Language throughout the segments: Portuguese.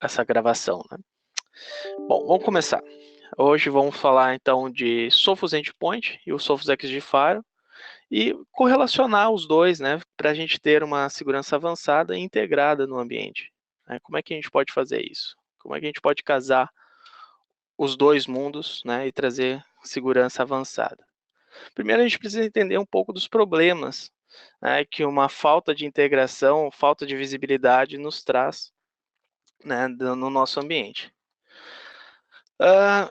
essa gravação, né? Bom, vamos começar. Hoje vamos falar então de Sophos Endpoint e o Sophos XG Firewall e correlacionar os dois, né, para a gente ter uma segurança avançada e integrada no ambiente. Né? Como é que a gente pode fazer isso? Como é que a gente pode casar os dois mundos, né, e trazer segurança avançada? Primeiro, a gente precisa entender um pouco dos problemas, né, que uma falta de integração, falta de visibilidade nos traz, né, no nosso ambiente.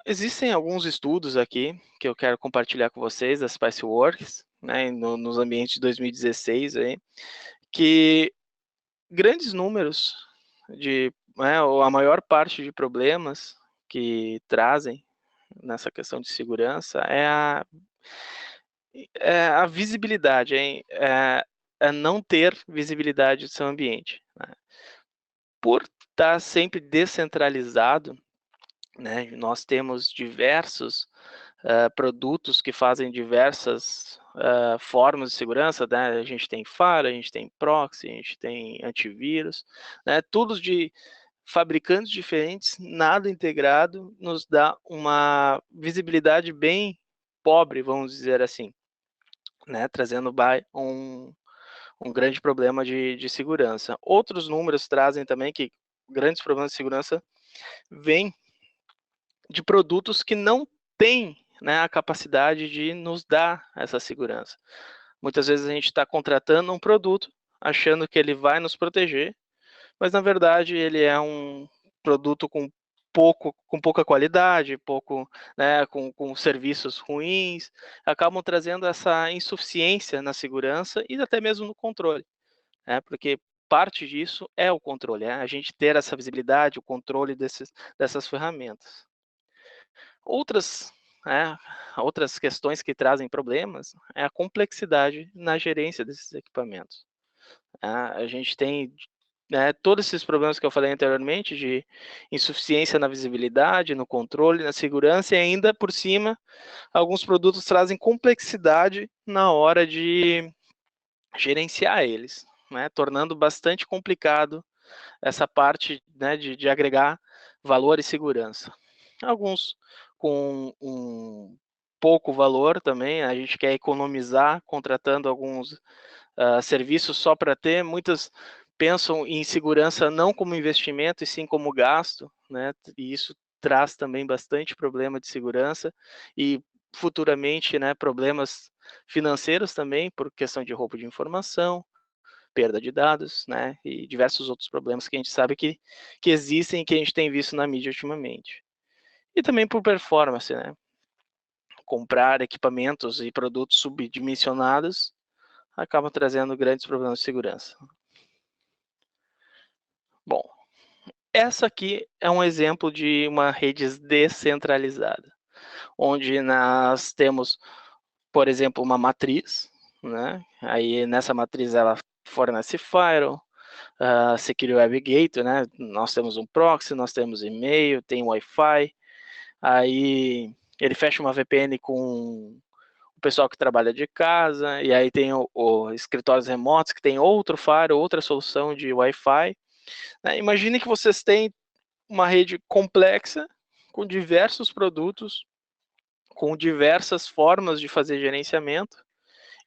Existem alguns estudos aqui que eu quero compartilhar com vocês, da Spiceworks, né, nos ambientes de 2016, aí, que grandes números né, ou a maior parte de problemas que trazem nessa questão de segurança é a visibilidade, é não ter visibilidade do seu ambiente. Né? Por estar sempre descentralizado, né, nós temos diversos produtos que fazem diversas formas de segurança, né? A gente tem firewall, a gente tem proxy, a gente tem antivírus, né? Tudo de fabricantes diferentes, nada integrado, nos dá uma visibilidade bem pobre, vamos dizer assim, né? Trazendo um grande problema de segurança. Outros números trazem também que grandes problemas de segurança vêm de produtos que não têm, né, a capacidade de nos dar essa segurança. Muitas vezes a gente está contratando um produto, achando que ele vai nos proteger, mas na verdade ele é um produto com pouca qualidade, né, com serviços ruins, acabam trazendo essa insuficiência na segurança e até mesmo no controle, né, porque parte disso é o controle, a gente ter essa visibilidade, o controle dessas ferramentas. Outras, né, outras questões que trazem problemas é a complexidade na gerência desses equipamentos. A gente tem, né, todos esses problemas que eu falei anteriormente, de insuficiência na visibilidade, no controle, na segurança, e ainda por cima, alguns produtos trazem complexidade na hora de gerenciar eles, né, tornando bastante complicado essa parte, né, de agregar valor e segurança. Alguns com um pouco valor também, a gente quer economizar contratando alguns serviços só para ter, muitas pensam em segurança não como investimento e sim como gasto, né? E isso traz também bastante problema de segurança e futuramente, né, problemas financeiros também por questão de roubo de informação, perda de dados, né, e diversos outros problemas que a gente sabe que existem e que a gente tem visto na mídia ultimamente. E também por performance, né? Comprar equipamentos e produtos subdimensionados acaba trazendo grandes problemas de segurança. Bom, essa aqui é um exemplo de uma rede descentralizada, onde nós temos, por exemplo, uma matriz, né? Aí nessa matriz ela fornece firewall, Secure Web Gateway, né? Nós temos um proxy, nós temos e-mail, tem Wi-Fi, aí ele fecha uma VPN com o pessoal que trabalha de casa, e aí tem o escritórios remotos que tem outro firewall, outra solução de Wi-Fi. Né? Imagine que vocês têm uma rede complexa, com diversos produtos, com diversas formas de fazer gerenciamento,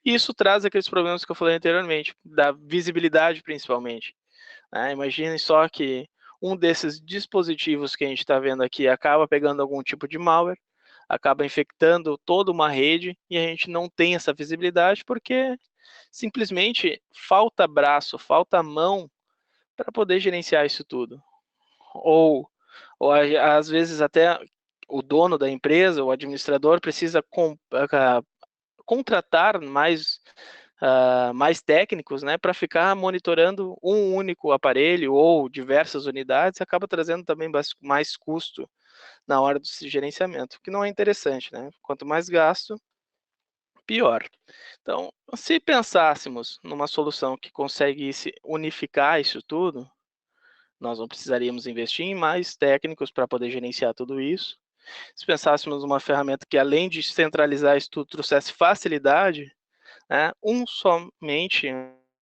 e isso traz aqueles problemas que eu falei anteriormente, da visibilidade principalmente. Imaginem só que um desses dispositivos que a gente está vendo aqui acaba pegando algum tipo de malware, acaba infectando toda uma rede e a gente não tem essa visibilidade porque simplesmente falta braço, falta mão para poder gerenciar isso tudo. Ou às vezes até o dono da empresa, o administrador, precisa contratar mais técnicos, né, para ficar monitorando um único aparelho ou diversas unidades, acaba trazendo também mais custo na hora do gerenciamento, que não é interessante, né? Quanto mais gasto, pior. Então, se pensássemos numa solução que conseguisse unificar isso tudo, nós não precisaríamos investir em mais técnicos para poder gerenciar tudo isso. Se pensássemos numa ferramenta que, além de centralizar isso tudo, trouxesse facilidade, né, somente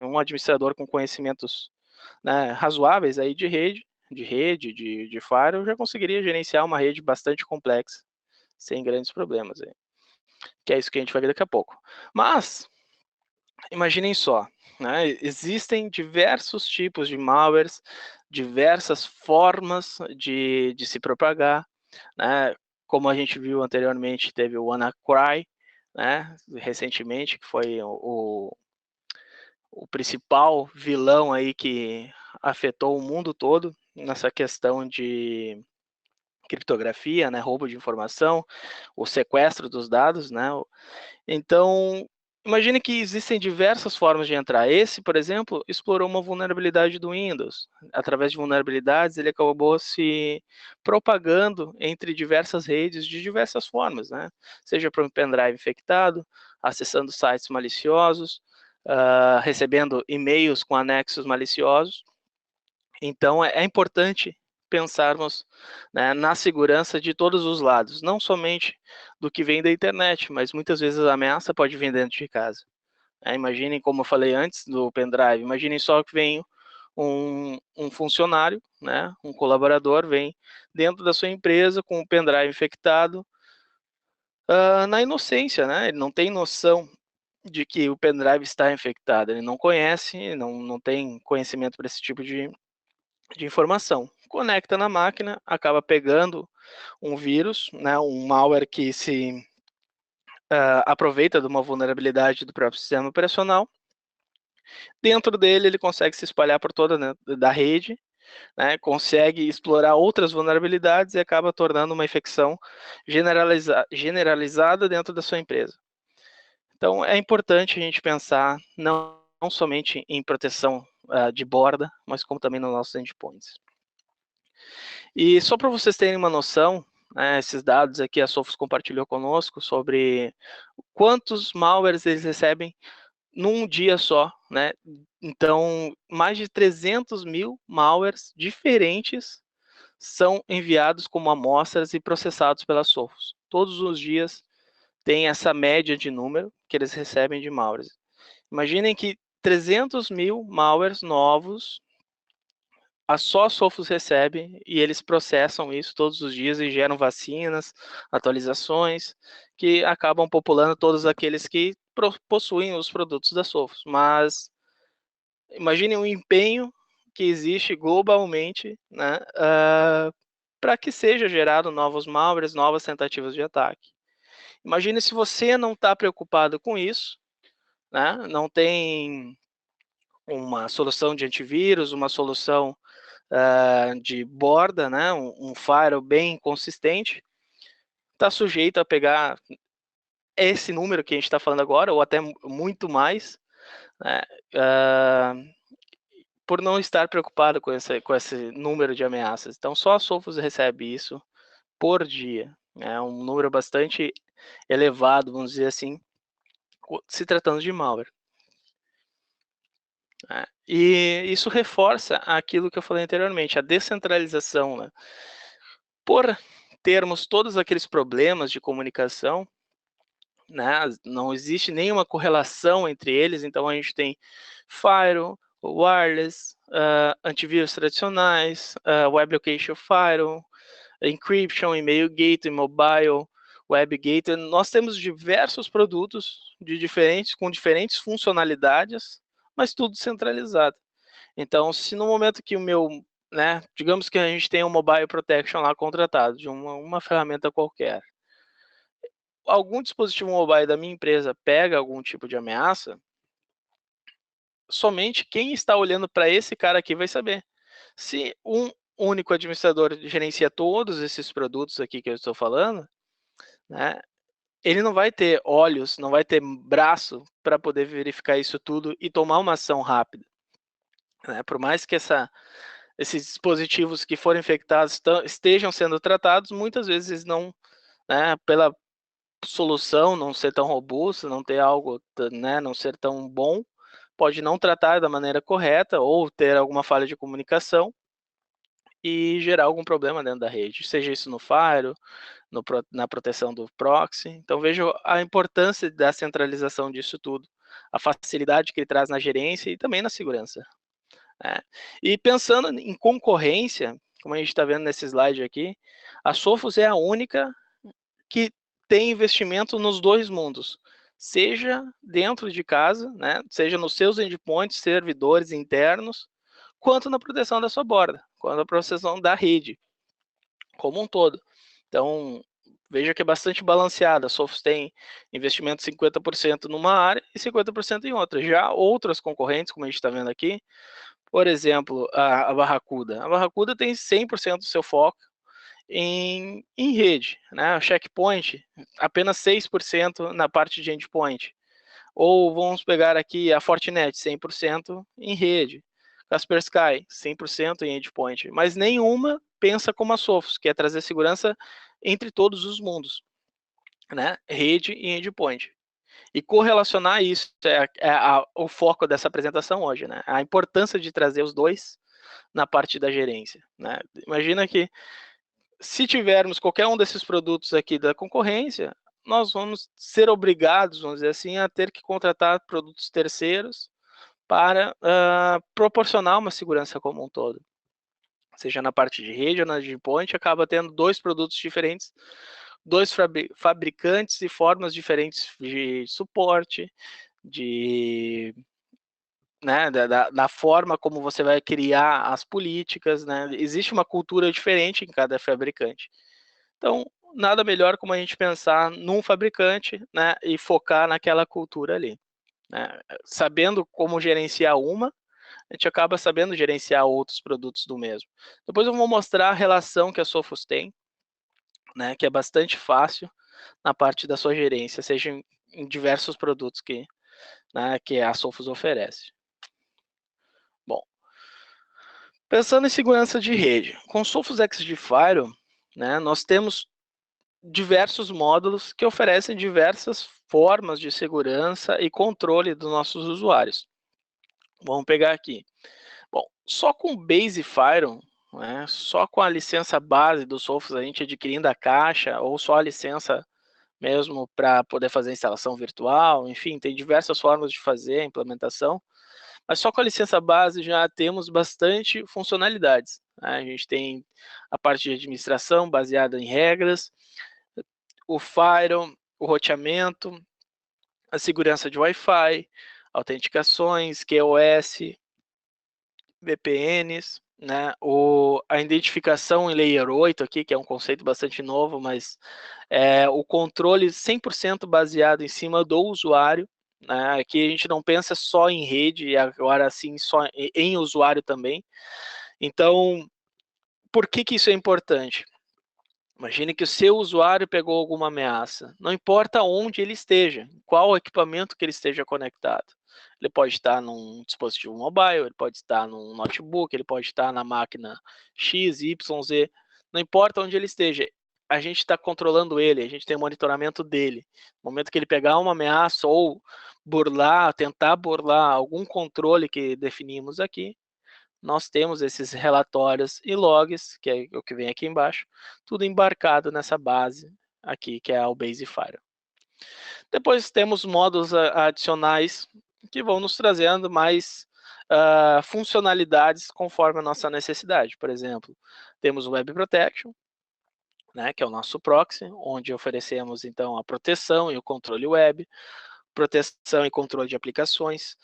um administrador com conhecimentos, né, razoáveis aí de rede, de rede, de firewall, eu já conseguiria gerenciar uma rede bastante complexa, sem grandes problemas, que é isso que a gente vai ver daqui a pouco. Mas, imaginem só, né, existem diversos tipos de malwares, diversas formas de se propagar, né, como a gente viu anteriormente, teve o WannaCry, né, recentemente, que foi o principal vilão aí que afetou o mundo todo nessa questão de criptografia, né, roubo de informação, o sequestro dos dados, né. Então, imagine que existem diversas formas de entrar. Esse, por exemplo, explorou uma vulnerabilidade do Windows. Através de vulnerabilidades, ele acabou se propagando entre diversas redes de diversas formas, né? Seja por um pendrive infectado, acessando sites maliciosos, recebendo e-mails com anexos maliciosos. Então, é importante pensarmos, né, na segurança de todos os lados, não somente do que vem da internet, mas muitas vezes a ameaça pode vir dentro de casa. Imaginem, como eu falei antes do pendrive, imaginem só que vem um funcionário, né, um colaborador, vem dentro da sua empresa com um pendrive infectado, na inocência, né? Ele não tem noção de que o pendrive está infectado, ele não conhece, não tem conhecimento para esse tipo de informação. Conecta na máquina, acaba pegando um vírus, né, um malware que se aproveita de uma vulnerabilidade do próprio sistema operacional. Dentro dele, ele consegue se espalhar por toda, né, da rede, né, consegue explorar outras vulnerabilidades e acaba tornando uma infecção generalizada dentro da sua empresa. Então, é importante a gente pensar não somente em proteção de borda, mas como também nos nossos endpoints. E só para vocês terem uma noção, né, esses dados aqui a Sophos compartilhou conosco sobre quantos malwares eles recebem num dia só, né? Então, mais de 300 mil malwares diferentes são enviados como amostras e processados pela Sophos. Todos os dias tem essa média de número que eles recebem de malwares. Imaginem que 300 mil malwares novos só a Sophos recebe e eles processam isso todos os dias e geram vacinas, atualizações, que acabam populando todos aqueles que possuem os produtos da Sophos. Mas imagine o empenho que existe globalmente, né, para que seja gerado novos malwares, novas tentativas de ataque. Imagine se você não está preocupado com isso, né, não tem uma solução de antivírus, uma solução de borda, né, um firewall bem consistente, está sujeito a pegar esse número que a gente está falando agora, ou até muito mais, né, por não estar preocupado com esse número de ameaças. Então, só a Sophos recebe isso por dia. É um número bastante elevado, vamos dizer assim, se tratando de malware. E isso reforça aquilo que eu falei anteriormente, a descentralização, né? Por termos todos aqueles problemas de comunicação, né, não existe nenhuma correlação entre eles, então a gente tem firewall, wireless, antivírus tradicionais, web location firewall, encryption, email gateway, mobile, web gateway. Nós temos diversos produtos com diferentes funcionalidades, mas tudo centralizado. Então, se no momento que o meu, né, digamos que a gente tem um mobile protection lá contratado de uma ferramenta qualquer, algum dispositivo mobile da minha empresa pega algum tipo de ameaça, somente quem está olhando para esse cara aqui vai saber. Se um único administrador gerencia todos esses produtos aqui que eu estou falando, né, ele não vai ter olhos, não vai ter braço para poder verificar isso tudo e tomar uma ação rápida. Né? Por mais que esses dispositivos que foram infectados estejam sendo tratados, muitas vezes não, né, pela solução não ser tão robusta, não ter algo, né, não ser tão bom, pode não tratar da maneira correta ou ter alguma falha de comunicação e gerar algum problema dentro da rede, seja isso no firewall, na proteção do proxy. Então vejo a importância da centralização disso tudo, a facilidade que ele traz na gerência e também na segurança. né? E pensando em concorrência, como a gente está vendo nesse slide aqui, a Sophos é a única que tem investimento nos dois mundos, seja dentro de casa, né, seja nos seus endpoints, servidores internos, quanto na proteção da sua borda, quanto na proteção da rede, como um todo. Então, veja que é bastante balanceada. A Sophos tem investimento 50% numa área e 50% em outra. Já outras concorrentes, como a gente está vendo aqui, por exemplo, a Barracuda. A Barracuda tem 100% do seu foco em rede, né? O Checkpoint, apenas 6% na parte de endpoint. Ou vamos pegar aqui a Fortinet, 100% em rede. Kaspersky, 100% em endpoint. Mas nenhuma pensa como a Sophos, que é trazer segurança entre todos os mundos, né? Rede e endpoint. E correlacionar isso o foco dessa apresentação hoje, né? A importância de trazer os dois na parte da gerência, né? Imagina que se tivermos qualquer um desses produtos aqui da concorrência, nós vamos ser obrigados, vamos dizer assim, a ter que contratar produtos terceiros para proporcionar uma segurança como um todo. Seja na parte de rede ou na de endpoint, acaba tendo dois produtos diferentes, dois fabricantes e formas diferentes de suporte, de né, da forma como você vai criar as políticas, né? Existe uma cultura diferente em cada fabricante. Então, nada melhor como a gente pensar num fabricante, né, e focar naquela cultura ali, né? Sabendo como gerenciar uma, a gente acaba sabendo gerenciar outros produtos do mesmo. Depois eu vou mostrar a relação que a Sophos tem, né, que é bastante fácil na parte da sua gerência, seja em diversos produtos que a Sophos oferece. Bom, pensando em segurança de rede, com o Sophos XG Firewall, né, nós temos diversos módulos que oferecem diversas formas de segurança e controle dos nossos usuários. Vamos pegar aqui. Bom, só com o Base Firewall, né, só com a licença base do Sophos, a gente adquirindo a caixa, ou só a licença mesmo para poder fazer a instalação virtual, enfim, tem diversas formas de fazer a implementação, mas só com a licença base já temos bastante funcionalidades, né? A gente tem a parte de administração baseada em regras, o firewall, o roteamento, a segurança de Wi-Fi, autenticações, QoS, VPNs, né? A identificação em Layer 8 aqui, que é um conceito bastante novo, mas é o controle 100% baseado em cima do usuário, né? Aqui a gente não pensa só em rede, e agora sim só em usuário também. Então, por que isso é importante? Imagine que o seu usuário pegou alguma ameaça. Não importa onde ele esteja, qual equipamento que ele esteja conectado. Ele pode estar num dispositivo mobile, ele pode estar num notebook, ele pode estar na máquina X, Y, Z. Não importa onde ele esteja, a gente está controlando ele, a gente tem monitoramento dele. No momento que ele pegar uma ameaça ou tentar burlar algum controle que definimos aqui, nós temos esses relatórios e logs, que é o que vem aqui embaixo, tudo embarcado nessa base aqui, que é o Basefire. Depois temos módulos adicionais que vão nos trazendo mais funcionalidades conforme a nossa necessidade. Por exemplo, temos o Web Protection, né, que é o nosso proxy, onde oferecemos então a proteção e o controle web, proteção e controle de aplicações,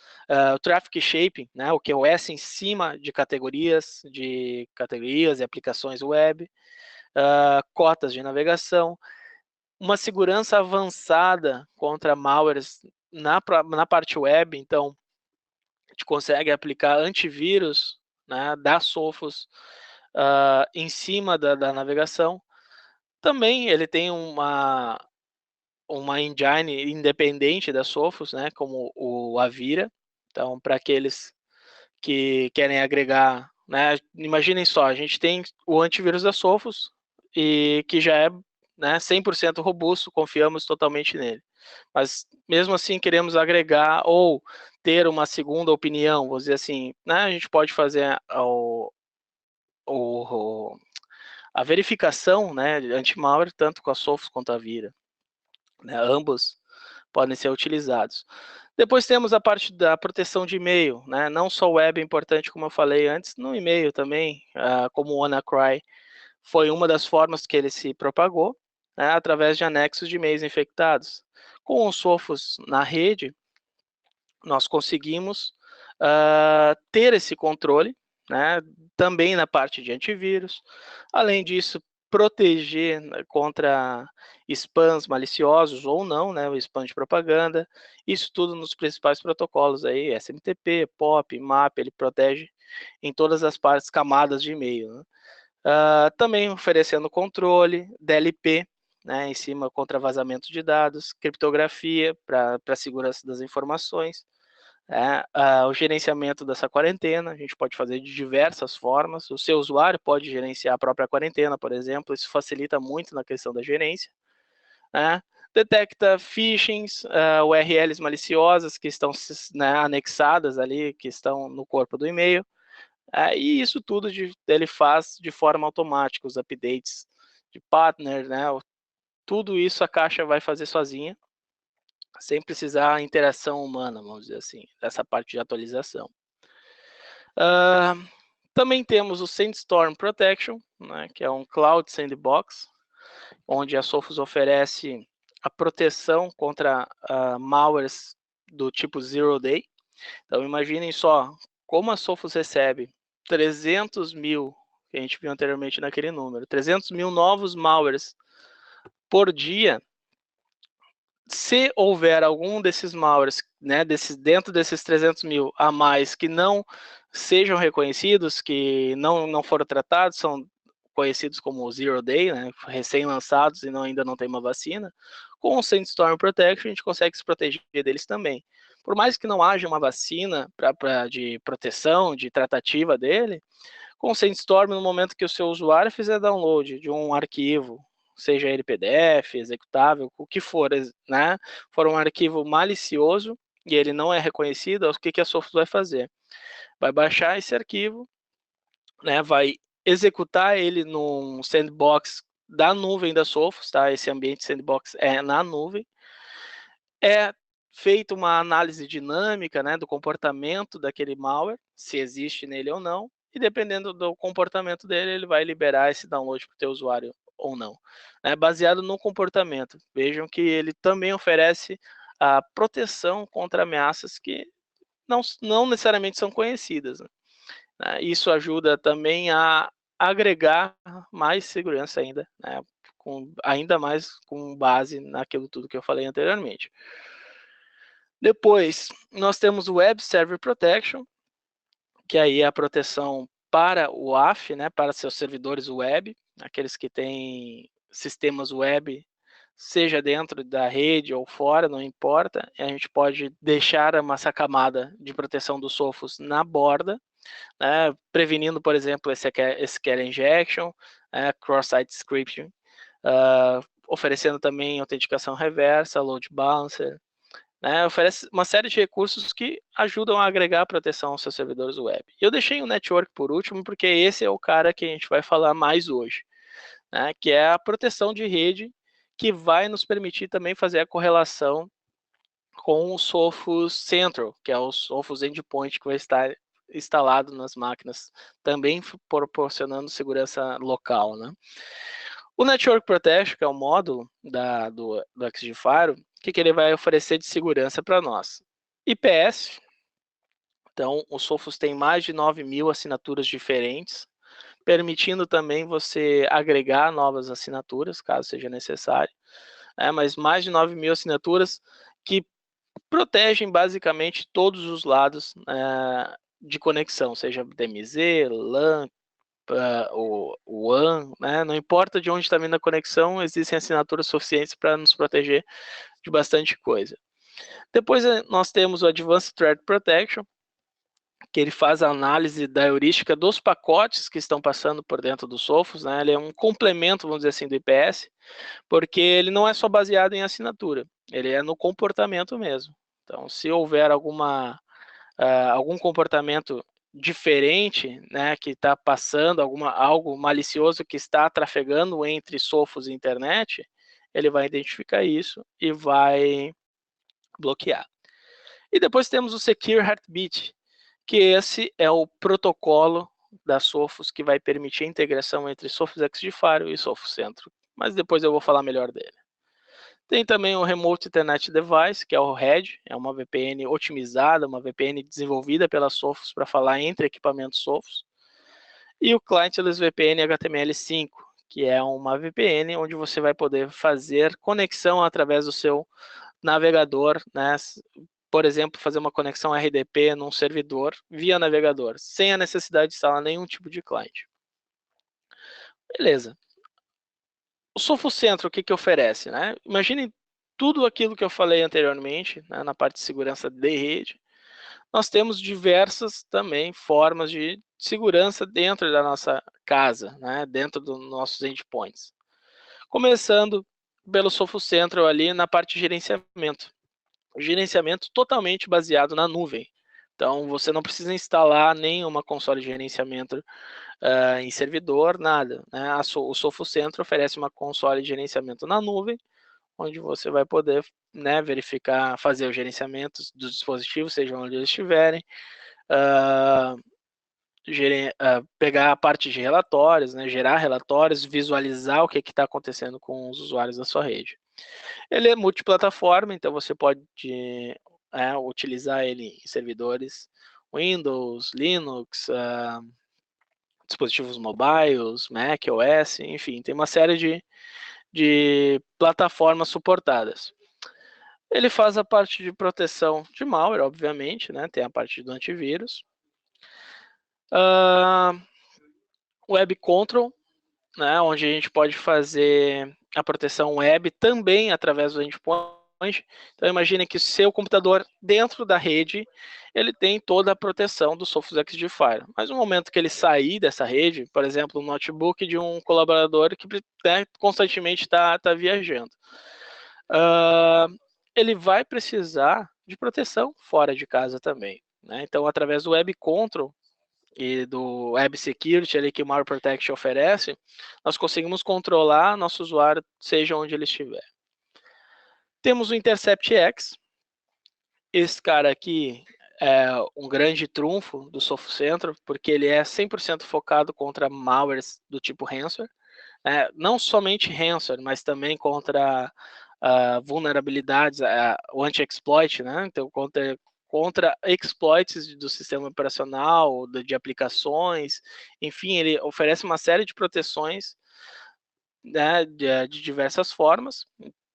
o Traffic Shaping, né, o QoS em cima de categorias e aplicações web, cotas de navegação, uma segurança avançada contra malwares na parte web, então a gente consegue aplicar antivírus, né, da Sophos em cima da navegação. Também ele tem uma engine independente da Sophos, né, como o Avira. Então, para aqueles que querem agregar, né, imaginem só, a gente tem o antivírus da Sophos e que já é, né, 100% robusto, confiamos totalmente nele. Mas mesmo assim queremos agregar ou ter uma segunda opinião, vou dizer assim, né, a gente pode fazer a verificação, né, anti-malware tanto com a Sophos quanto a Avira, né, ambos podem ser utilizados. Depois temos a parte da proteção de e-mail, né? Não só o web é importante, como eu falei antes, no e-mail também, como o WannaCry foi uma das formas que ele se propagou, né, através de anexos de e-mails infectados. Com os Sophos na rede, nós conseguimos ter esse controle, né, também na parte de antivírus. Além disso, proteger contra spams maliciosos ou não, né, o spam de propaganda. Isso tudo nos principais protocolos aí, SMTP, POP, MAP, ele protege em todas as partes, camadas de e-mail, né? Também oferecendo controle, DLP, né, em cima contra vazamento de dados, criptografia para a segurança das informações, o gerenciamento dessa quarentena, a gente pode fazer de diversas formas, o seu usuário pode gerenciar a própria quarentena, por exemplo, isso facilita muito na questão da gerência, né? Detecta phishings, URLs maliciosas que estão, né, anexadas ali, que estão no corpo do e-mail, e isso tudo ele faz de forma automática, os updates de partner, né? Tudo isso a caixa vai fazer sozinha, sem precisar interação humana, vamos dizer assim, dessa parte de atualização. Também temos o Sandstorm Protection, né, que é um Cloud Sandbox, onde a Sophos oferece a proteção contra malwares do tipo Zero Day. Então, imaginem só como a Sophos recebe 300 mil, que a gente viu anteriormente naquele número, 300 mil novos malwares por dia. Se houver algum desses malwares, né, dentro desses 300 mil a mais, que não sejam reconhecidos, que não foram tratados, são conhecidos como Zero Day, né, recém-lançados e ainda não tem uma vacina, com o Sandstorm Protection a gente consegue se proteger deles também. Por mais que não haja uma vacina de proteção, de tratativa dele, com o Sandstorm, no momento que o seu usuário fizer download de um arquivo, seja ele PDF, executável, o que for, né, for um arquivo malicioso e ele não é reconhecido, o que a Sophos vai fazer? Vai baixar esse arquivo, né, vai executar ele num sandbox da nuvem da Sophos, tá? Esse ambiente sandbox é na nuvem. É feita uma análise dinâmica, né, do comportamento daquele malware, se existe nele ou não, e dependendo do comportamento dele, ele vai liberar esse download para o teu usuário ou não. Baseado no comportamento. Vejam que ele também oferece a proteção contra ameaças que não necessariamente são conhecidas, né? Isso ajuda também a agregar mais segurança ainda, né, ainda mais com base naquilo tudo que eu falei anteriormente. Depois, nós temos o Web Server Protection, que aí é a proteção para o WAF, né, para seus servidores web, aqueles que têm sistemas web, seja dentro da rede ou fora, não importa, a gente pode deixar essa camada de proteção dos Sophos na borda, né, prevenindo, por exemplo, SQL injection, cross-site scripting, oferecendo também autenticação reversa, load balancer, né, oferece uma série de recursos que ajudam a agregar proteção aos seus servidores web. Eu deixei o network por último, porque esse é o cara que a gente vai falar mais hoje, né, que é a proteção de rede, que vai nos permitir também fazer a correlação com o Sophos Central, que é o Sophos Endpoint, que vai estar instalado nas máquinas, também proporcionando segurança local, né? O Network Protection, que é o módulo do XGFire, o que ele vai oferecer de segurança para nós? IPS, então o Sophos tem mais de 9 mil assinaturas diferentes, permitindo também você agregar novas assinaturas, caso seja necessário, mas mais de 9 mil assinaturas que protegem basicamente todos os lados de conexão, seja DMZ, LAN, o WAN, né? Não importa de onde está vindo a conexão, existem assinaturas suficientes para nos proteger de bastante coisa. Depois nós temos o Advanced Threat Protection, que ele faz a análise da heurística dos pacotes que estão passando por dentro do Sophos, né? Ele é um complemento, vamos dizer assim, do IPS, porque ele não é só baseado em assinatura, ele é no comportamento mesmo. Então, se houver algum comportamento diferente, né, que está passando, algo malicioso que está trafegando entre Sophos e internet, ele vai identificar isso e vai bloquear. E depois temos o Secure Heartbeat, que esse é o protocolo da Sophos que vai permitir a integração entre Sophos XG-Firewall e Sophos Centro, mas depois eu vou falar melhor dele. Tem também o Remote Internet Device, que é o RED, é uma VPN otimizada, uma VPN desenvolvida pela Sophos para falar entre equipamentos Sophos. E o Clientless VPN HTML5, que é uma VPN onde você vai poder fazer conexão através do seu navegador, né? Por exemplo, fazer uma conexão RDP num servidor via navegador, sem a necessidade de instalar nenhum tipo de cliente. Beleza. O Sophos Centro, o que oferece? Né? Imagine tudo aquilo que eu falei anteriormente, né, na parte de segurança de rede. Nós temos diversas também formas de segurança dentro da nossa casa, né, dentro dos nossos endpoints. Começando pelo Sophos Central ali na parte de gerenciamento. O gerenciamento totalmente baseado na nuvem. Então, você não precisa instalar nenhuma console de gerenciamento em servidor, nada. Né? O Sophos Central oferece uma console de gerenciamento na nuvem, onde você vai poder, né, verificar, fazer o gerenciamento dos dispositivos, sejam onde eles estiverem, pegar a parte de relatórios, né, gerar relatórios, visualizar o que está acontecendo com os usuários da sua rede. Ele é multiplataforma, então você pode utilizar ele em servidores Windows, Linux, dispositivos mobiles, Mac OS, enfim, tem uma série de plataformas suportadas. Ele faz a parte de proteção de malware, obviamente, né? Tem a parte do antivírus. Web Control, né? Onde a gente pode fazer a proteção web também através do endpoint. Então imagine que o seu computador dentro da rede, ele tem toda a proteção do Sophos XG-Firewall. Mas no momento que ele sair dessa rede, por exemplo, um notebook de um colaborador que, né, constantemente está viajando, ele vai precisar de proteção fora de casa também. Né? Então, através do Web Control e do Web Security ali que o Malware Protection oferece, nós conseguimos controlar nosso usuário, seja onde ele estiver. Temos o Intercept X. Esse cara aqui é um grande trunfo do Sophos Central, porque ele é 100% focado contra malwares do tipo ransomware. Não somente ransomware, mas também contra vulnerabilidades, o anti-exploit, né? Então, contra exploits do sistema operacional, de aplicações, enfim, ele oferece uma série de proteções, né, de diversas formas,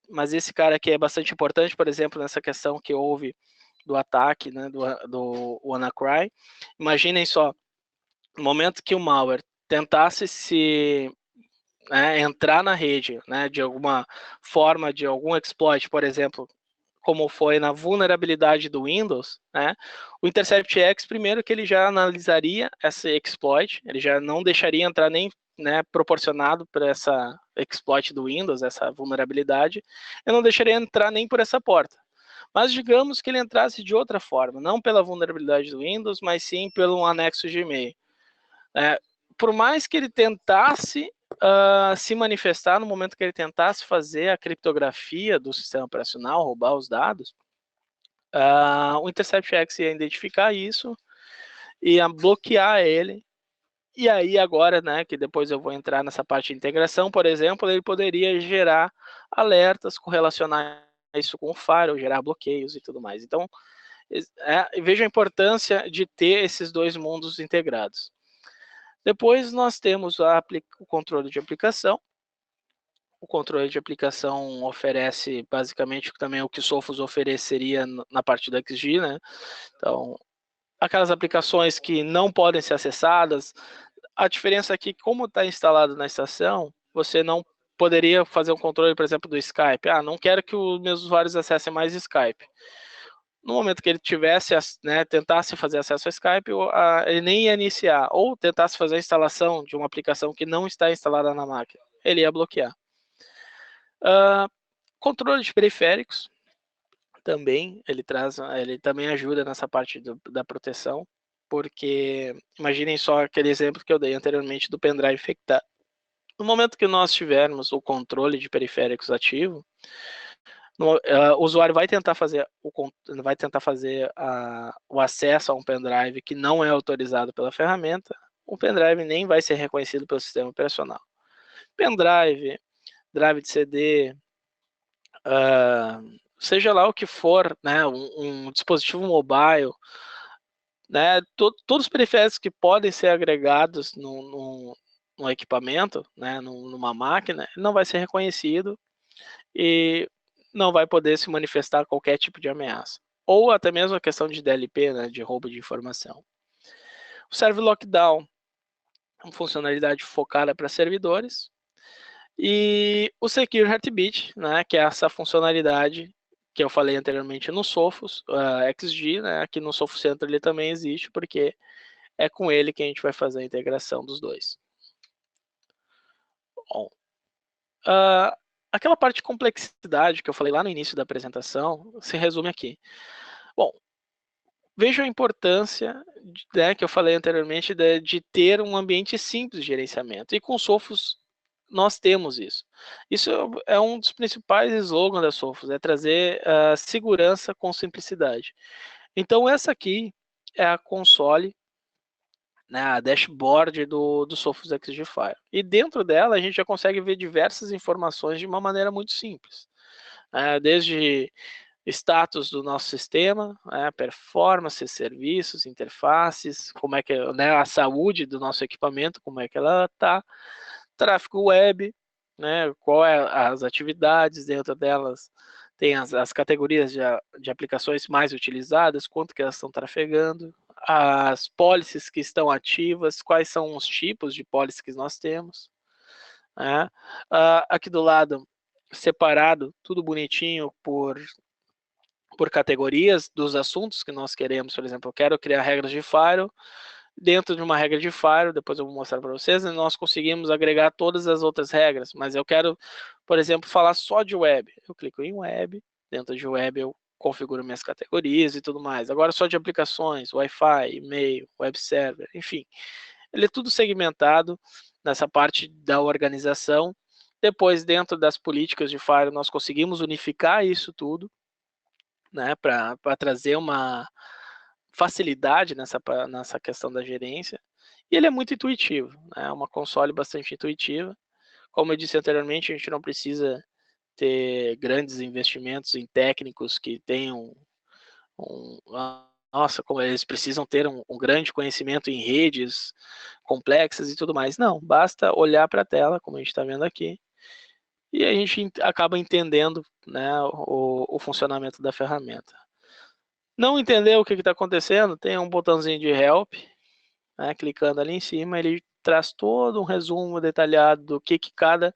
mas esse cara aqui é bastante importante, por exemplo, nessa questão que houve do ataque, né, do WannaCry. Imaginem só, no momento que o malware tentasse entrar na rede, né, de alguma forma, de algum exploit, por exemplo, como foi na vulnerabilidade do Windows, né, o Intercept X, primeiro que ele já analisaria essa exploit, ele já não deixaria entrar nem, né, proporcionado por essa exploit do Windows, essa vulnerabilidade, eu não deixaria entrar nem por essa porta. Mas digamos que ele entrasse de outra forma, não pela vulnerabilidade do Windows, mas sim pelo anexo de e-mail. Por mais que ele tentasse se manifestar no momento que ele tentasse fazer a criptografia do sistema operacional, roubar os dados, o Intercept X ia identificar isso, ia bloquear ele, e aí agora, né, que depois eu vou entrar nessa parte de integração, por exemplo, ele poderia gerar alertas, correlacionar isso com o firewall, gerar bloqueios e tudo mais. Então, veja a importância de ter esses dois mundos integrados. Depois nós temos o controle de aplicação. O controle de aplicação oferece basicamente também o que o Sophos ofereceria na parte do XG, né? Então, aquelas aplicações que não podem ser acessadas, a diferença é que, como está instalado na estação, você não poderia fazer um controle, por exemplo, do Skype. Não quero que os meus usuários acessem mais Skype. No momento que ele tivesse, né, tentasse fazer acesso ao Skype, ele nem ia iniciar, ou tentasse fazer a instalação de uma aplicação que não está instalada na máquina, ele ia bloquear. Controle de periféricos, também, ele também ajuda nessa parte da proteção, porque imaginem só aquele exemplo que eu dei anteriormente do pendrive infectado. No momento que nós tivermos o controle de periféricos ativo, O usuário vai tentar fazer o acesso a um pendrive que não é autorizado pela ferramenta, o pendrive nem vai ser reconhecido pelo sistema operacional. Pendrive, drive de CD, seja lá o que for, né, um dispositivo mobile, né, todos os periféricos que podem ser agregados no equipamento, né, numa máquina, não vai ser reconhecido e não vai poder se manifestar qualquer tipo de ameaça. Ou até mesmo a questão de DLP, né, de roubo de informação. O Server Lockdown é uma funcionalidade focada para servidores. E o Secure Heartbeat, né, que é essa funcionalidade que eu falei anteriormente no Sophos XG, né, aqui no Sophos Center ele também existe, porque é com ele que a gente vai fazer a integração dos dois. Bom, aquela parte de complexidade que eu falei lá no início da apresentação se resume aqui. Bom, veja a importância, né, que eu falei anteriormente, de ter um ambiente simples de gerenciamento. E com o Sophos nós temos isso. Isso é um dos principais slogans da Sophos, é trazer segurança com simplicidade. Então essa aqui é a console, né, a dashboard do Sophos XG File. E dentro dela a gente já consegue ver diversas informações de uma maneira muito simples. Desde status do nosso sistema, performance, serviços, interfaces, como é que, né, a saúde do nosso equipamento, como é que ela está, tráfego web, né, qual é as atividades dentro delas, tem as categorias de aplicações mais utilizadas, quanto que elas estão trafegando, as policies que estão ativas, quais são os tipos de policies que nós temos, né? Aqui do lado, separado, tudo bonitinho por categorias dos assuntos que nós queremos. Por exemplo, eu quero criar regras de Firewall. Dentro de uma regra de Firewall, depois eu vou mostrar para vocês, nós conseguimos agregar todas as outras regras, mas eu quero, por exemplo, falar só de web. Eu clico em web, dentro de web eu configuro minhas categorias e tudo mais. Agora só de aplicações, Wi-Fi, e-mail, web server, enfim. Ele é tudo segmentado nessa parte da organização. Depois, dentro das políticas de Firewall, nós conseguimos unificar isso tudo, né, para trazer uma facilidade nessa questão da gerência. E ele é muito intuitivo, né, é uma console bastante intuitiva. Como eu disse anteriormente, a gente não precisa ter grandes investimentos em técnicos que tenham nossa, como eles precisam ter um grande conhecimento em redes complexas e tudo mais. Não, basta olhar para a tela, como a gente está vendo aqui, e a gente acaba entendendo, né, o funcionamento da ferramenta. Não entender o que está acontecendo, tem um botãozinho de Help, né, clicando ali em cima, ele traz todo um resumo detalhado do que cada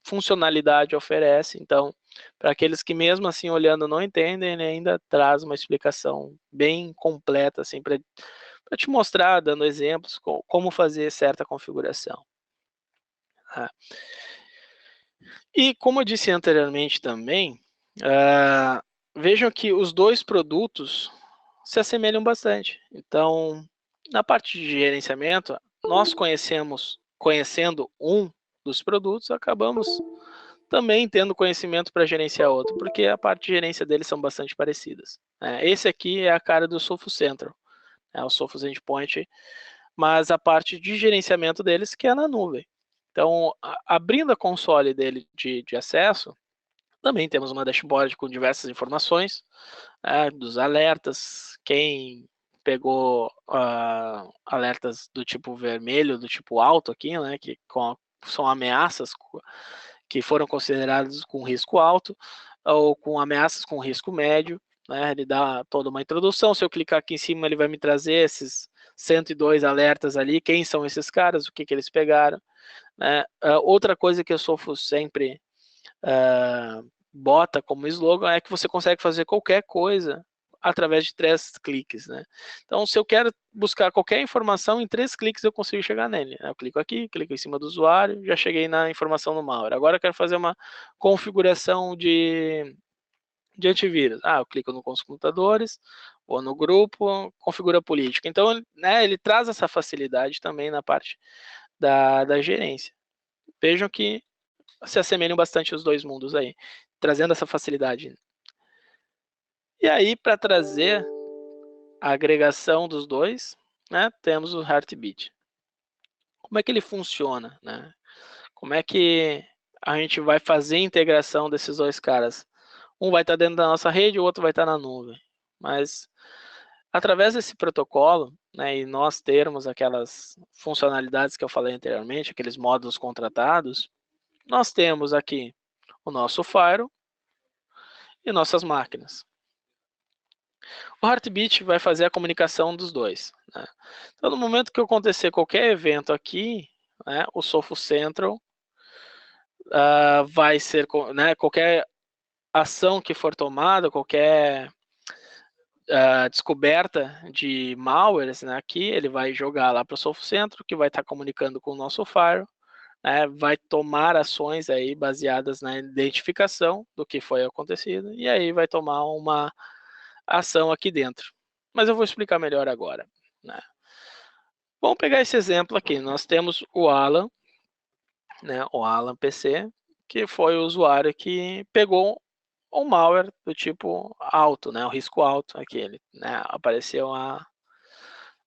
funcionalidade oferece. Então, para aqueles que mesmo assim olhando não entendem, ele ainda traz uma explicação bem completa, assim, para te mostrar, dando exemplos, como fazer certa configuração. E como eu disse anteriormente também, vejam que os dois produtos se assemelham bastante. Então, na parte de gerenciamento, nós conhecendo um dos produtos, acabamos também tendo conhecimento para gerenciar outro, porque a parte de gerência deles são bastante parecidas. Esse aqui é a cara do Sophos Central, o Sophos Endpoint, mas a parte de gerenciamento deles que é na nuvem. Então, abrindo a console dele de acesso, também temos uma dashboard com diversas informações, dos alertas, quem pegou alertas do tipo vermelho, do tipo alto aqui, né, que são ameaças que foram consideradas com risco alto, ou com ameaças com risco médio, né, ele dá toda uma introdução. Se eu clicar aqui em cima, ele vai me trazer esses 102 alertas ali, quem são esses caras, o que eles pegaram, né? Outra coisa que eu Sophos sempre bota como slogan é que você consegue fazer qualquer coisa através de 3 cliques, né? Então, se eu quero buscar qualquer informação, em 3 cliques eu consigo chegar nele. Eu clico aqui, clico em cima do usuário, já cheguei na informação no malware. Agora eu quero fazer uma configuração de antivírus. Eu clico nos computadores, ou no grupo, configura política. Então, né, ele traz essa facilidade também na parte da gerência. Vejam que se assemelham bastante os dois mundos aí. trazendo essa facilidade. E aí, para trazer a agregação dos dois, né, temos o Heartbeat. Como é que ele funciona, né? Como é que a gente vai fazer a integração desses dois caras? Um vai estar dentro da nossa rede, o outro vai estar na nuvem. Mas através desse protocolo, né, e nós termos aquelas funcionalidades que eu falei anteriormente, aqueles módulos contratados, nós temos aqui o nosso Firewall e nossas máquinas. O Heartbeat vai fazer a comunicação dos dois, né? Então, no momento que acontecer qualquer evento aqui, né, o Sophos Central vai ser, né, qualquer ação que for tomada, qualquer descoberta de malwares, né, aqui, ele vai jogar lá para o Sophos Central, que vai estar comunicando com o nosso Firewall, né, vai tomar ações aí baseadas na identificação do que foi acontecido, e aí vai tomar uma ação aqui dentro. Mas eu vou explicar melhor agora, né? Vamos pegar esse exemplo aqui. Nós temos o Alan, né, o Alan PC, que foi o usuário que pegou um malware do tipo alto, né, o risco alto, aquele, né, apareceu a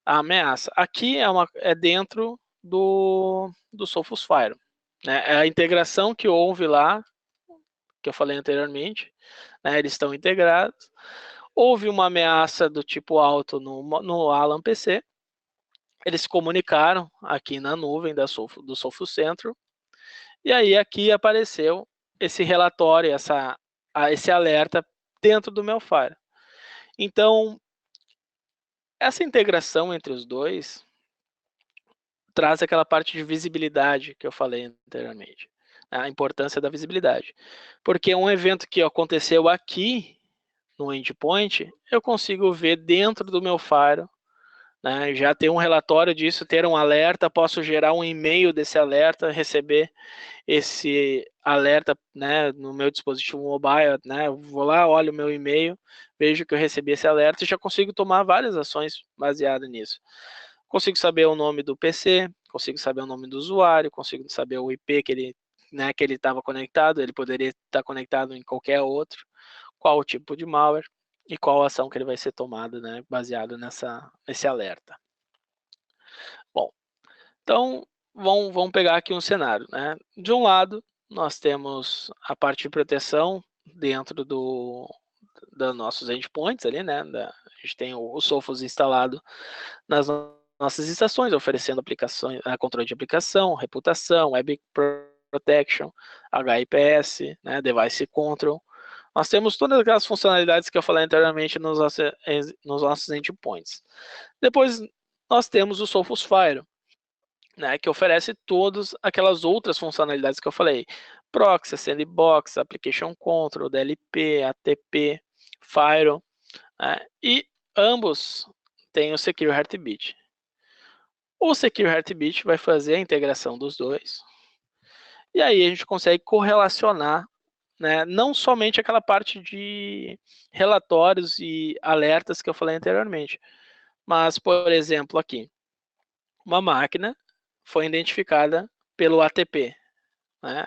ameaça. Aqui é dentro do Sophos Firewall, né, é a integração que houve lá, que eu falei anteriormente, né, eles estão integrados. Houve uma ameaça do tipo alto no Alan PC, eles se comunicaram aqui na nuvem do Sophos Central, e aí aqui apareceu esse relatório, esse alerta dentro do meu Firewall. Então, essa integração entre os dois traz aquela parte de visibilidade que eu falei anteriormente, a importância da visibilidade. Porque um evento que aconteceu aqui no endpoint, eu consigo ver dentro do meu Firewall, né, já ter um relatório disso, ter um alerta, posso gerar um e-mail desse alerta, receber esse alerta, né, no meu dispositivo mobile, né, eu vou lá, olho o meu e-mail, vejo que eu recebi esse alerta e já consigo tomar várias ações baseadas nisso. Consigo saber o nome do PC, consigo saber o nome do usuário, consigo saber o IP que ele, né, que ele estava conectado, ele poderia estar conectado em qualquer outro, qual o tipo de malware e qual a ação que ele vai ser tomada, né, baseado nesse alerta. Bom, então vamos pegar aqui um cenário, né? De um lado, nós temos a parte de proteção dentro dos nossos endpoints ali, né? A gente tem o Sophos instalado nas nossas estações, oferecendo aplicações, controle de aplicação, reputação, web protection, HIPS, né? Device control. Nós temos todas aquelas funcionalidades que eu falei anteriormente nos nossos endpoints. Depois, nós temos o Sophos Firewall, né, que oferece todas aquelas outras funcionalidades que eu falei. Proxy, Sandbox, Application Control, DLP, ATP, Firewall, né, e ambos têm o Secure Heartbeat. O Secure Heartbeat vai fazer a integração dos dois, e aí a gente consegue correlacionar, né, não somente aquela parte de relatórios e alertas que eu falei anteriormente, mas, por exemplo, aqui, uma máquina foi identificada pelo ATP, né?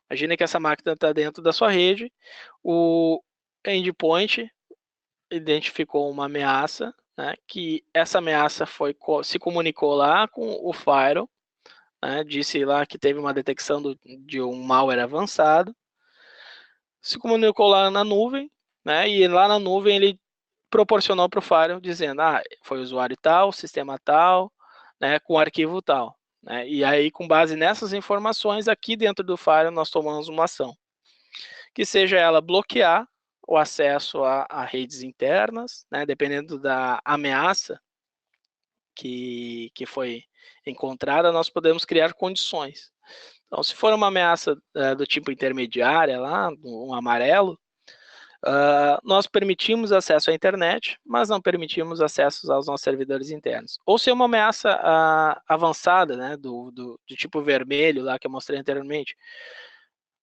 Imagina que essa máquina está dentro da sua rede, o endpoint identificou uma ameaça, né, que essa ameaça se comunicou lá com o firewall, né, disse lá que teve uma detecção de um malware avançado, se comunicou lá na nuvem, né, e lá na nuvem ele proporcionou para o firewall dizendo, foi usuário tal, sistema tal, né, com arquivo tal. Né? E aí, com base nessas informações, aqui dentro do Firewall, nós tomamos uma ação. Que seja ela bloquear o acesso a redes internas, né? Dependendo da ameaça que foi encontrada, nós podemos criar condições. Então, se for uma ameaça do tipo intermediária, lá, um amarelo, nós permitimos acesso à internet, mas não permitimos acesso aos nossos servidores internos. Ou se é uma ameaça avançada, né, do tipo vermelho, lá que eu mostrei anteriormente,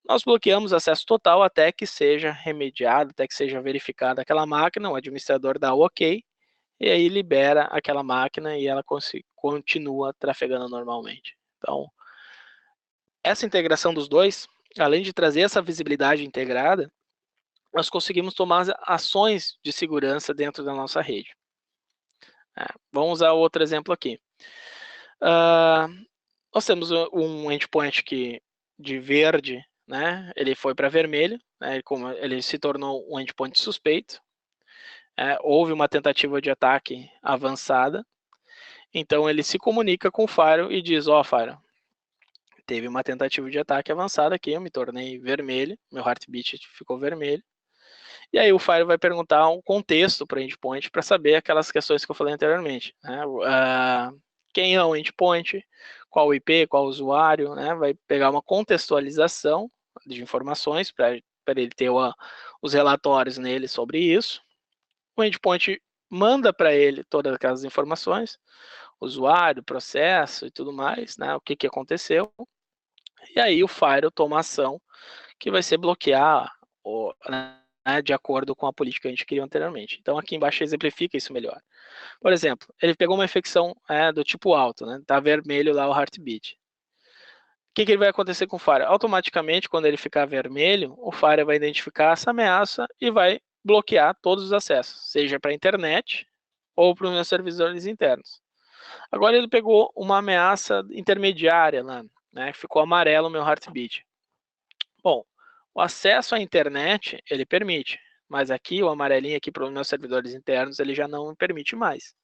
nós bloqueamos acesso total até que seja remediado, até que seja verificada aquela máquina, o administrador dá o OK, e aí libera aquela máquina e ela continua trafegando normalmente. Então, essa integração dos dois além de trazer essa visibilidade integrada, nós conseguimos tomar ações de segurança dentro da nossa rede. Vamos usar outro exemplo aqui. Nós temos um endpoint que de verde, né, ele foi para vermelho, né, ele se tornou um endpoint suspeito. Houve uma tentativa de ataque avançada, então ele se comunica com o Firewall e diz: ó, Firewall, teve uma tentativa de ataque avançada aqui, eu me tornei vermelho, meu heartbeat ficou vermelho. E aí o Firewall vai perguntar um contexto para o endpoint para saber aquelas questões que eu falei anteriormente, né? Quem é o endpoint, qual o IP, qual o usuário, né? Vai pegar uma contextualização de informações para ele ter os relatórios nele sobre isso. O endpoint manda para ele todas aquelas informações, usuário, processo e tudo mais, né? O que aconteceu. E aí o Firewall toma ação que vai ser bloquear de acordo com a política que a gente criou anteriormente. Então aqui embaixo exemplifica isso melhor. Por exemplo, ele pegou uma infecção do tipo alto, né? Tá vermelho lá o heartbeat. O que ele vai acontecer com o Firewall? Automaticamente, quando ele ficar vermelho, o Firewall vai identificar essa ameaça e vai bloquear todos os acessos, seja para a internet ou para os meus servidores internos. Agora ele pegou uma ameaça intermediária lá, né? Ficou amarelo o meu heartbeat. Bom, o acesso à internet ele permite, mas aqui o amarelinho aqui para os meus servidores internos ele já não permite mais.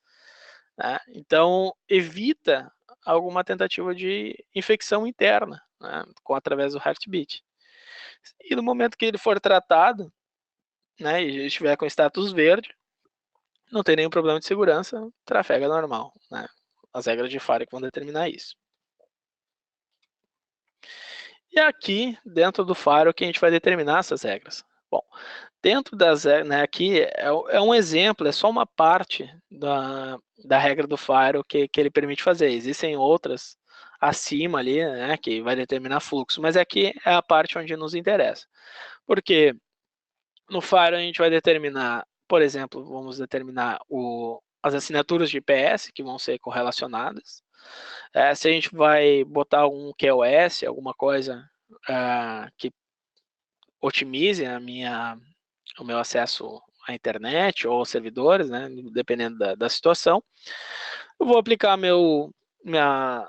Né? Então evita alguma tentativa de infecção interna, né? Através do heartbeat. E no momento que ele for tratado, né, e estiver com status verde, não tem nenhum problema de segurança, trafega normal, né? As regras de Firewall vão determinar isso. E aqui, dentro do Firewall, que a gente vai determinar essas regras. Bom, dentro das regras, né, aqui é um exemplo, é só uma parte da regra do Firewall que ele permite fazer. Existem outras acima ali, né, que vai determinar fluxo, mas aqui é a parte onde nos interessa. Porque no Firewall a gente vai determinar, por exemplo, vamos determinar as assinaturas de IPS que vão ser correlacionadas. Se a gente vai botar um QoS, alguma coisa que otimize o meu acesso à internet ou aos servidores, né, dependendo da situação, eu vou aplicar minha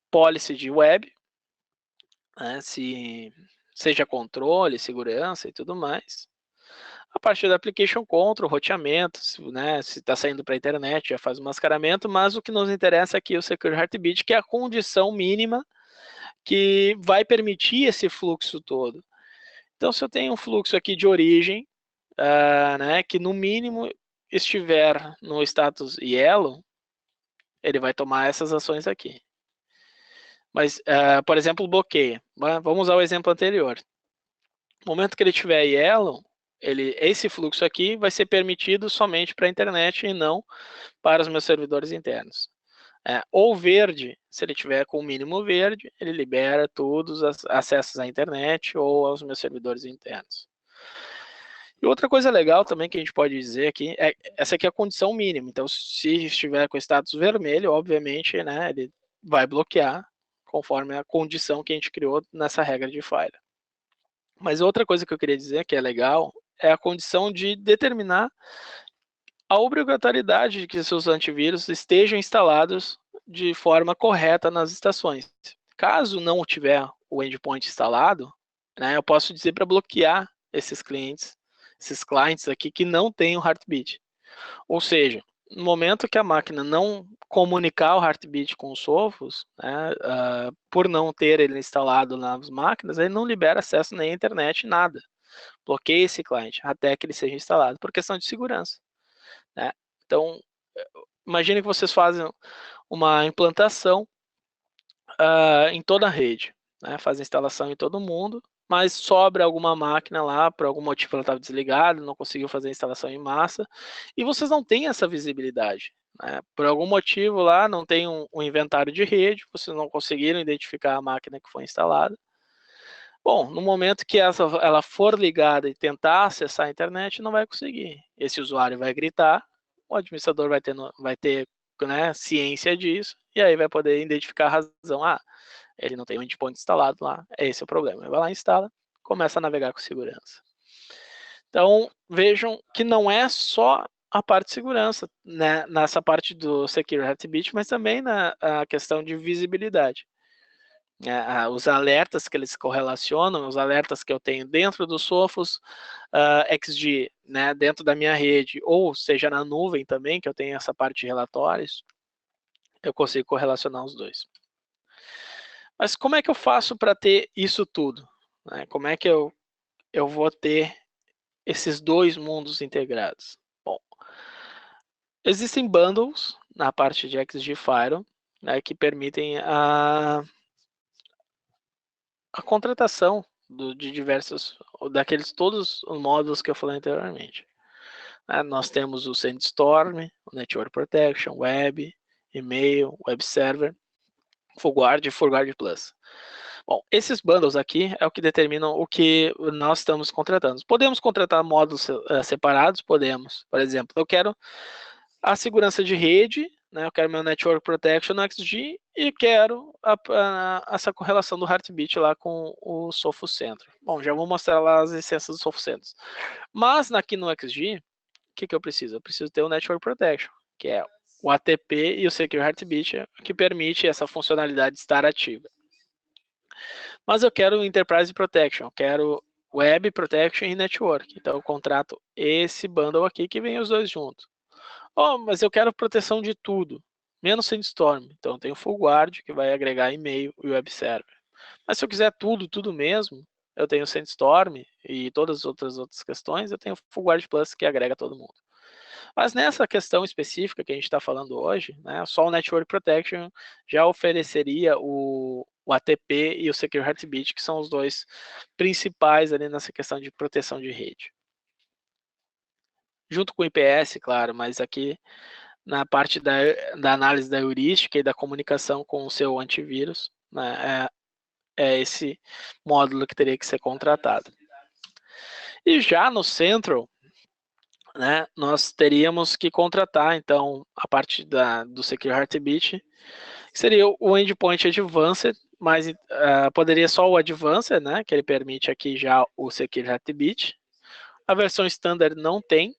policy de web, né, seja controle, segurança e tudo mais. A partir da application control, roteamento, né, se está saindo para a internet, já faz o mascaramento, mas o que nos interessa aqui é o Secure Heartbeat, que é a condição mínima que vai permitir esse fluxo todo. Então, se eu tenho um fluxo aqui de origem, né, que no mínimo estiver no status yellow, ele vai tomar essas ações aqui. Mas, por exemplo, bloqueio. Vamos usar o exemplo anterior. No momento que ele tiver yellow, esse fluxo aqui vai ser permitido somente para a internet e não para os meus servidores internos. Ou verde, se ele tiver com o mínimo verde, ele libera todos os acessos à internet ou aos meus servidores internos. E outra coisa legal também que a gente pode dizer aqui, essa aqui é a condição mínima. Então, se estiver com status vermelho, obviamente, né, ele vai bloquear conforme a condição que a gente criou nessa regra de falha. Mas outra coisa que eu queria dizer que é legal é a condição de determinar a obrigatoriedade de que seus antivírus estejam instalados de forma correta nas estações. Caso não tiver o endpoint instalado, né, eu posso dizer para bloquear esses clientes aqui que não têm o heartbeat. Ou seja, no momento que a máquina não comunicar o heartbeat com os sofos, né, por não ter ele instalado nas máquinas, ele não libera acesso nem à internet, nada. Bloqueia esse cliente até que ele seja instalado, por questão de segurança. Né? Então, imagine que vocês fazem uma implantação em toda a rede, né? Fazem instalação em todo mundo, mas sobra alguma máquina lá, por algum motivo ela estava desligada, não conseguiu fazer a instalação em massa, e vocês não têm essa visibilidade. Né? Por algum motivo lá, não tem um inventário de rede, vocês não conseguiram identificar a máquina que foi instalada. Bom, no momento que ela for ligada e tentar acessar a internet, não vai conseguir. Esse usuário vai gritar, o administrador vai ter né, ciência disso, e aí vai poder identificar a razão. ele não tem um endpoint instalado lá, esse é o problema. Ele vai lá, instala, começa a navegar com segurança. Então, vejam que não é só a parte de segurança, né, nessa parte do Secure Heartbeat, mas também na questão de visibilidade. Os alertas que eles correlacionam, os alertas que eu tenho dentro do Sophos XG, né, dentro da minha rede, ou seja na nuvem também, que eu tenho essa parte de relatórios, eu consigo correlacionar os dois. Mas como é que eu faço para ter isso tudo? Né? Como é que eu vou ter esses dois mundos integrados? Bom, existem bundles na parte de XG Firewall, né, que permitem a contratação de diversos, daqueles todos os módulos que eu falei anteriormente. Nós temos o Sandstorm, o Network Protection, Web, E-mail, Web Server, FullGuard e FullGuard Plus. Bom, esses bundles aqui é o que determinam o que nós estamos contratando. Podemos contratar módulos separados? Podemos. Por exemplo, eu quero a segurança de rede, né? Eu quero meu Network Protection no XG e quero essa correlação do Heartbeat lá com o Sophos Centro. Bom, já vou mostrar lá as licenças do Sophos Centro. Mas aqui no XG, o que eu preciso? Eu preciso ter o Network Protection, que é o ATP e o Secure Heartbeat, que permite essa funcionalidade estar ativa. Mas eu quero Enterprise Protection, eu quero Web Protection e Network. Então eu contrato esse bundle aqui que vem os dois juntos. Oh, mas eu quero proteção de tudo, menos Sandstorm. Então eu tenho FullGuard, que vai agregar e-mail e Web Server. Mas se eu quiser tudo mesmo, eu tenho Sandstorm e todas as outras questões, eu tenho FullGuard Plus, que agrega todo mundo. Mas nessa questão específica que a gente está falando hoje, né, só o Network Protection já ofereceria o ATP e o Secure Heartbeat, que são os dois principais ali nessa questão de proteção de rede. Junto com o IPS, claro, mas aqui na parte da análise da heurística e da comunicação com o seu antivírus, né, é esse módulo que teria que ser contratado. E já no Central, né, nós teríamos que contratar, então, a parte do Secure Heartbeat, que seria o Endpoint Advanced, mas poderia só o Advanced, né, que ele permite aqui já o Secure Heartbeat. A versão Standard não tem.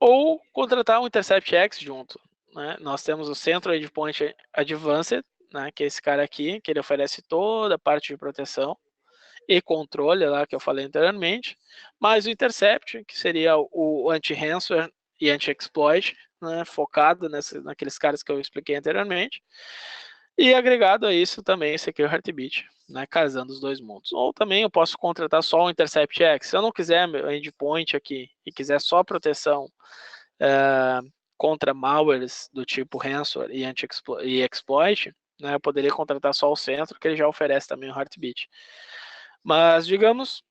Ou contratar um Intercept X junto. Né? Nós temos o Central Endpoint Advanced, né, que é esse cara aqui, que ele oferece toda a parte de proteção e controle lá que eu falei anteriormente, mais o Intercept, que seria o anti-ransomware e anti-exploit, né, focado naqueles caras que eu expliquei anteriormente, e agregado a isso também o Secure Heartbeat, né, casando os dois mundos. Ou também eu posso contratar só o Intercept X. Se eu não quiser meu endpoint aqui e quiser só proteção contra malwares do tipo ransomware e exploit, né, eu poderia contratar só o Centro, que ele já oferece também o Heartbeat. Mas digamos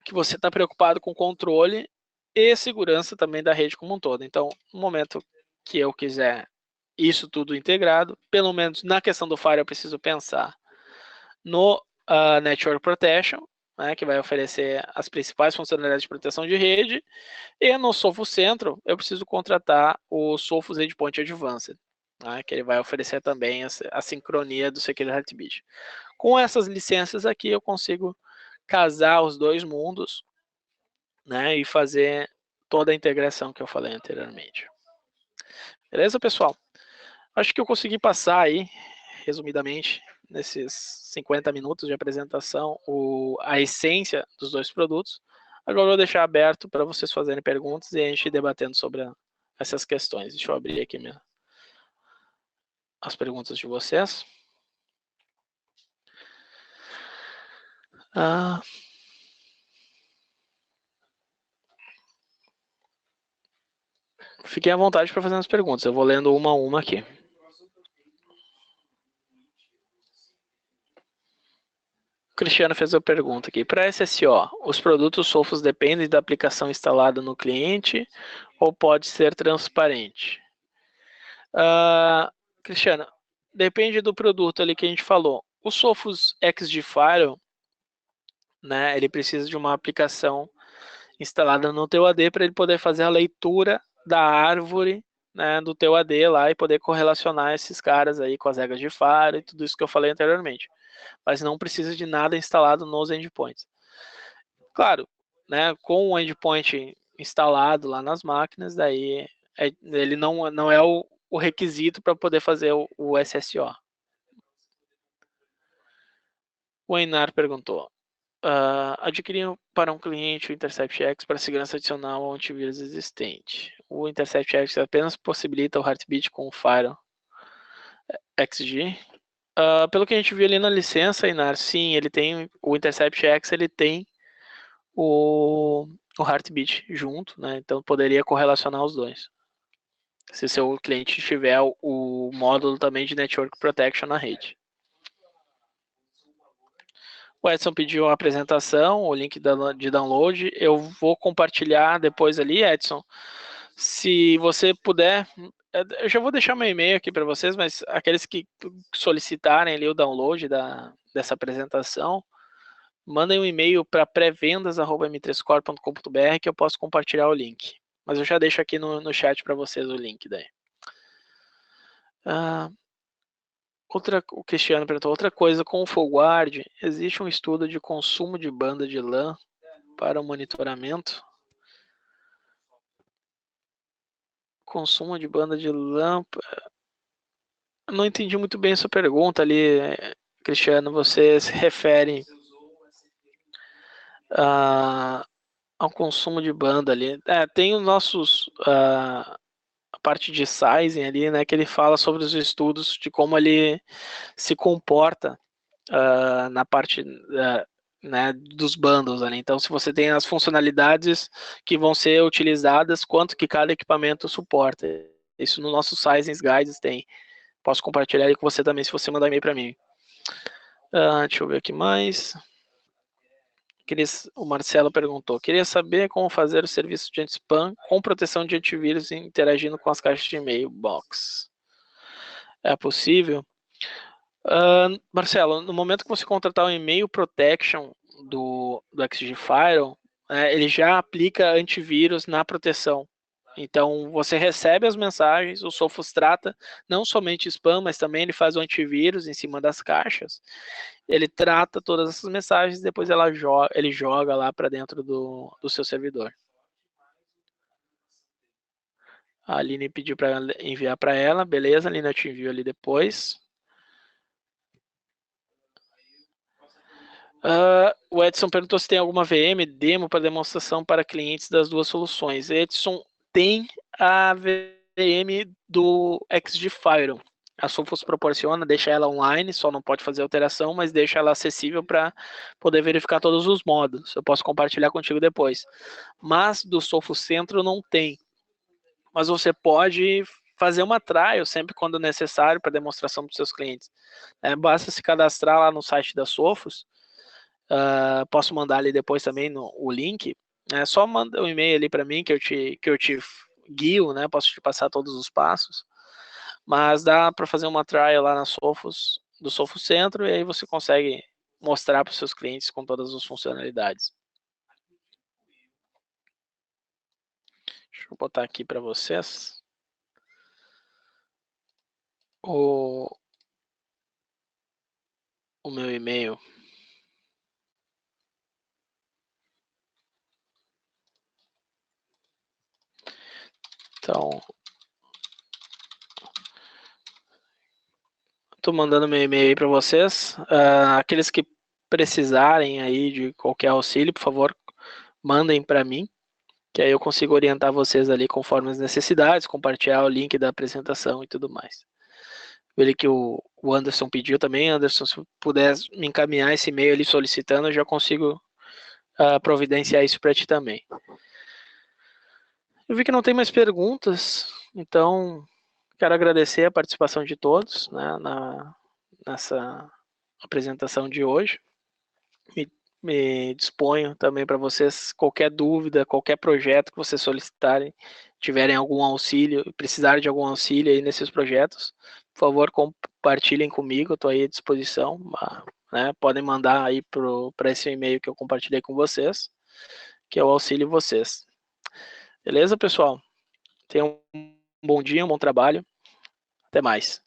que você está preocupado com controle e segurança também da rede como um todo. Então, no momento que eu quiser isso tudo integrado, pelo menos na questão do Firewall eu preciso pensar no Network Protection, né, que vai oferecer as principais funcionalidades de proteção de rede, e no Sophos Central eu preciso contratar o Sophos Endpoint Advanced, né, que ele vai oferecer também a sincronia do Secure Heartbeat. Com essas licenças aqui eu consigo casar os dois mundos, né, e fazer toda a integração que eu falei anteriormente. Beleza, pessoal? Acho que eu consegui passar aí, resumidamente, nesses 50 minutos de apresentação, a essência dos dois produtos. Agora eu vou deixar aberto para vocês fazerem perguntas e a gente ir debatendo sobre essas questões. Deixa eu abrir aqui as perguntas de vocês. Fiquem à vontade para fazer as perguntas. Eu vou lendo uma a uma aqui. O Cristiano fez a pergunta aqui. Para SSO, os produtos Sophos dependem da aplicação instalada no cliente ou pode ser transparente? Cristiano, depende do produto ali que a gente falou. O Sophos XG Firewall, né, ele precisa de uma aplicação instalada no teu AD para ele poder fazer a leitura da árvore, né, do teu AD lá e poder correlacionar esses caras aí com as regras de Faro e tudo isso que eu falei anteriormente. Mas não precisa de nada instalado nos endpoints. Claro, né, com o endpoint instalado lá nas máquinas, daí ele não é o requisito para poder fazer o SSO. O Einar perguntou, adquirir para um cliente o Intercept X para segurança adicional ao antivírus existente. O Intercept X apenas possibilita o Heartbeat com o Fire XG. Pelo que a gente viu ali na licença, Einar, sim, ele tem o Intercept X, ele tem o Heartbeat junto, né? Então poderia correlacionar os dois. Se seu cliente tiver o módulo também de Network Protection na rede. O Edson pediu a apresentação, o link de download. Eu vou compartilhar depois ali, Edson. Se você puder, eu já vou deixar meu e-mail aqui para vocês, mas aqueles que solicitarem ali o download dessa apresentação, mandem um e-mail para pré-vendas@m3core.com.br que eu posso compartilhar o link. Mas eu já deixo aqui no chat para vocês o link daí. O Cristiano perguntou, outra coisa, com o FullGuard, existe um estudo de consumo de banda de LAN para o monitoramento? Consumo de banda de LAN... Não entendi muito bem a sua pergunta ali, Cristiano. Você se refere ao consumo de banda ali. Tem os nossos... a parte de sizing ali, né, que ele fala sobre os estudos de como ele se comporta na parte né, dos bundles ali. Então, se você tem as funcionalidades que vão ser utilizadas, quanto que cada equipamento suporta. Isso no nosso Sizing Guides tem. Posso compartilhar aí com você também, se você mandar e-mail para mim. Deixa eu ver aqui mais. O Marcelo perguntou, queria saber como fazer o serviço de anti-spam com proteção de antivírus interagindo com as caixas de e-mail box. É possível? Marcelo, no momento que você contratar o e-mail protection do XG Firewall, ele já aplica antivírus na proteção. Então, você recebe as mensagens, o Sophos trata não somente spam, mas também ele faz o antivírus em cima das caixas. Ele trata todas essas mensagens, depois ele joga lá para dentro do seu servidor. A Aline pediu para enviar para ela, beleza, Aline, eu te envio ali depois. O Edson perguntou se tem alguma VM demo para demonstração para clientes das duas soluções. Edson, tem a VM do XG Firewall. A Sophos proporciona, deixa ela online, só não pode fazer alteração, mas deixa ela acessível para poder verificar todos os modos. Eu posso compartilhar contigo depois. Mas do Sophos Centro não tem. Mas você pode fazer uma trial sempre quando necessário para demonstração para os seus clientes. Basta se cadastrar lá no site da Sophos. Posso mandar ali depois também o link. Só manda um e-mail ali para mim que eu te guio, né? Posso te passar todos os passos. Mas dá para fazer uma trial lá na Sophos, do Sophos Centro, e aí você consegue mostrar para os seus clientes com todas as funcionalidades. Deixa eu botar aqui para vocês. O meu e-mail. Então, estou mandando meu e-mail aí para vocês. Aqueles que precisarem aí de qualquer auxílio, por favor, mandem para mim, que aí eu consigo orientar vocês ali conforme as necessidades, compartilhar o link da apresentação e tudo mais. Ele que o Anderson pediu também. Anderson, se puder me encaminhar esse e-mail ali solicitando, eu já consigo providenciar isso para ti também. Eu vi que não tem mais perguntas, então quero agradecer a participação de todos, né, nessa apresentação de hoje. Me disponho também para vocês, qualquer dúvida, qualquer projeto que vocês solicitarem, tiverem algum auxílio, precisarem de algum auxílio aí nesses projetos, por favor, compartilhem comigo, eu estou aí à disposição, né? Podem mandar aí para esse e-mail que eu compartilhei com vocês, que eu auxilio vocês. Beleza, pessoal? Tenham Um bom dia, um bom trabalho. Até mais.